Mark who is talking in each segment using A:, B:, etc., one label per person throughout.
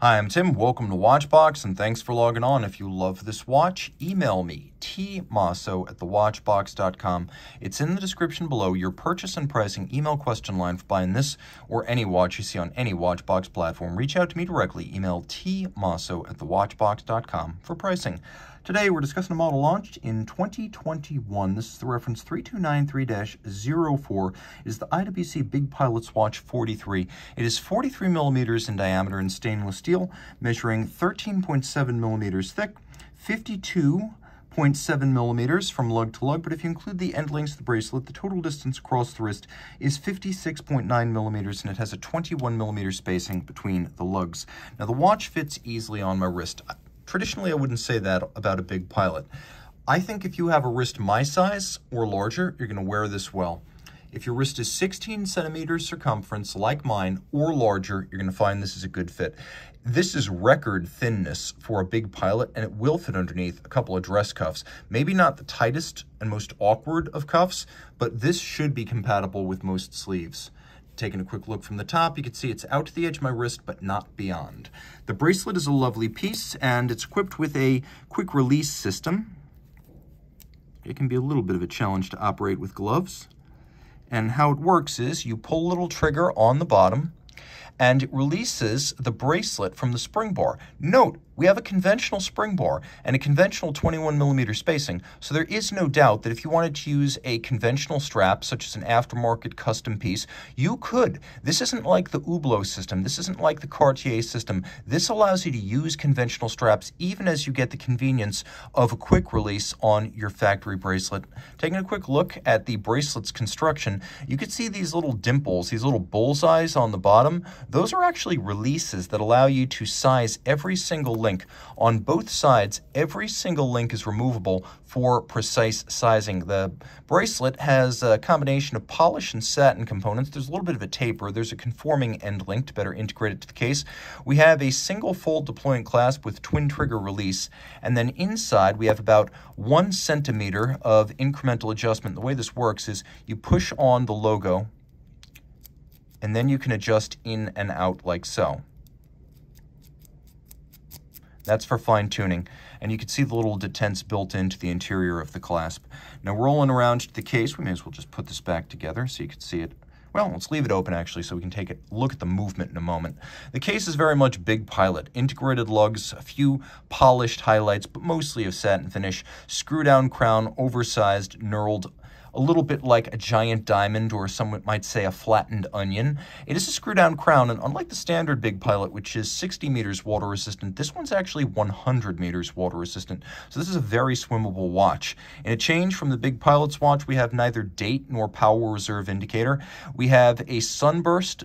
A: Hi, I'm Tim. Welcome to Watchbox, and thanks for logging on. If you love this watch, email me, tmosso@thewatchbox.com. It's in the description below, your purchase and pricing email question line for buying this or any watch you see on any Watchbox platform. Reach out to me directly. Email tmosso@thewatchbox.com for pricing. Today, we're discussing a model launched in 2021. This is the reference 3293-04. It is the IWC Big Pilot's Watch 43. It is 43 millimeters in diameter in stainless steel, measuring 13.7 millimeters thick, 52.7 millimeters from lug to lug, but if you include the end links of the bracelet, the total distance across the wrist is 56.9 millimeters, and it has a 21 millimeter spacing between the lugs. Now, the watch fits easily on my wrist. Traditionally, I wouldn't say that about a Big Pilot. I think if you have a wrist my size or larger, you're going to wear this well. If your wrist is 16 centimeters circumference, like mine, or larger, you're going to find this is a good fit. This is record thinness for a Big Pilot, and it will fit underneath a couple of dress cuffs. Maybe not the tightest and most awkward of cuffs, but this should be compatible with most sleeves. Taking a quick look from the top, you can see it's out to the edge of my wrist, but not beyond. The bracelet is a lovely piece, and it's equipped with a quick release system. It can be a little bit of a challenge to operate with gloves. And how it works is you pull a little trigger on the bottom, and it releases the bracelet from the spring bar. Note, we have a conventional spring bar and a conventional 21 millimeter spacing, so there is no doubt that if you wanted to use a conventional strap, such as an aftermarket custom piece, you could. This isn't like the Hublot system. This isn't like the Cartier system. This allows you to use conventional straps even as you get the convenience of a quick release on your factory bracelet. Taking a quick look at the bracelet's construction, you can see these little dimples, these little bullseyes on the bottom. Those are actually releases that allow you to size every single link. On both sides, every single link is removable for precise sizing. The bracelet has a combination of polish and satin components. There's a little bit of a taper. There's a conforming end link to better integrate it to the case. We have a single fold deployant clasp with twin trigger release. And then inside, we have about 1 centimeter of incremental adjustment. The way this works is you push on the logo, and then you can adjust in and out like so. That's for fine-tuning, and you can see the little detents built into the interior of the clasp. Now, rolling around the case, we may as well just put this back together so you can see it. Well, let's leave it open, actually, so we can take a look at the movement in a moment. The case is very much Big Pilot. Integrated lugs, a few polished highlights, but mostly of satin finish, screw-down crown, oversized, knurled, a little bit like a giant diamond, or some might say a flattened onion. It is a screw-down crown, and unlike the standard Big Pilot, which is 60 meters water resistant, this one's actually 100 meters water resistant. So this is a very swimmable watch. In a change from the Big Pilot's watch, we have neither date nor power reserve indicator. We have a sunburst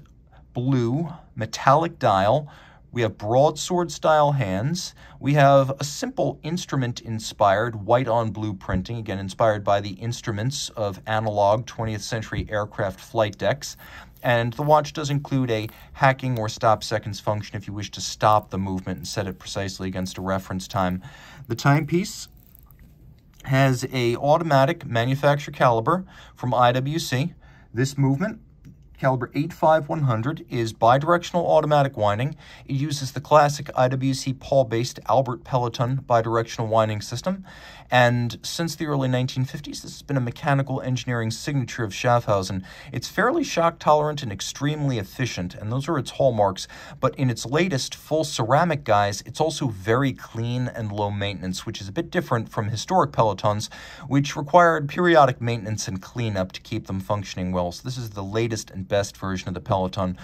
A: blue metallic dial. We have broadsword style hands. We have a simple instrument inspired white on blue printing, again inspired by the instruments of analog 20th century aircraft flight decks. And the watch does include a hacking or stop seconds function if you wish to stop the movement and set it precisely against a reference time. The timepiece has a automatic manufacturer caliber from IWC. This movement, caliber 85100, is bidirectional automatic winding. It uses the classic IWC pawl-based Albert Peloton bidirectional winding system. And since the early 1950s, this has been a mechanical engineering signature of Schaffhausen. It's fairly shock-tolerant and extremely efficient, and those are its hallmarks. But in its latest full ceramic guise, it's also very clean and low maintenance, which is a bit different from historic Pelotons, which required periodic maintenance and cleanup to keep them functioning well. So this is the latest and best version of the Peloton.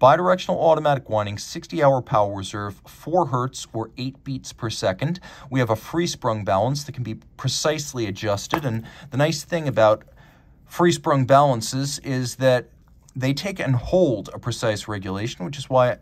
A: Bidirectional automatic winding, 60-hour power reserve, 4 hertz or 8 beats per second. We have a free sprung balance that can be precisely adjusted, and the nice thing about free sprung balances is that they take and hold a precise regulation, which is why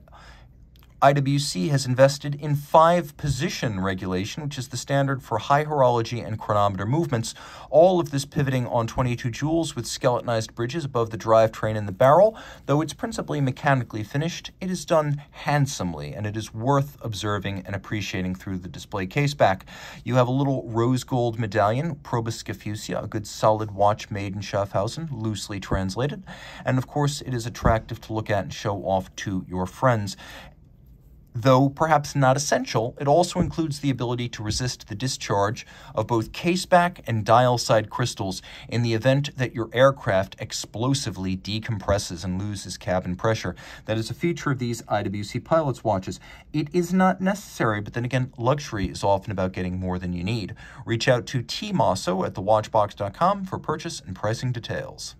A: IWC has invested in 5-position regulation, which is the standard for high horology and chronometer movements. All of this pivoting on 22 jewels with skeletonized bridges above the drivetrain and the barrel. Though it's principally mechanically finished, it is done handsomely, and it is worth observing and appreciating through the display case back. You have a little rose gold medallion, Proboscis Fuchsia, a good solid watch made in Schaffhausen, loosely translated. And of course, it is attractive to look at and show off to your friends. Though perhaps not essential, it also includes the ability to resist the discharge of both caseback and dial side crystals in the event that your aircraft explosively decompresses and loses cabin pressure. That is a feature of these IWC pilot's watches. It is not necessary, but then again, luxury is often about getting more than you need. Reach out to Team Mosso at thewatchbox.com for purchase and pricing details.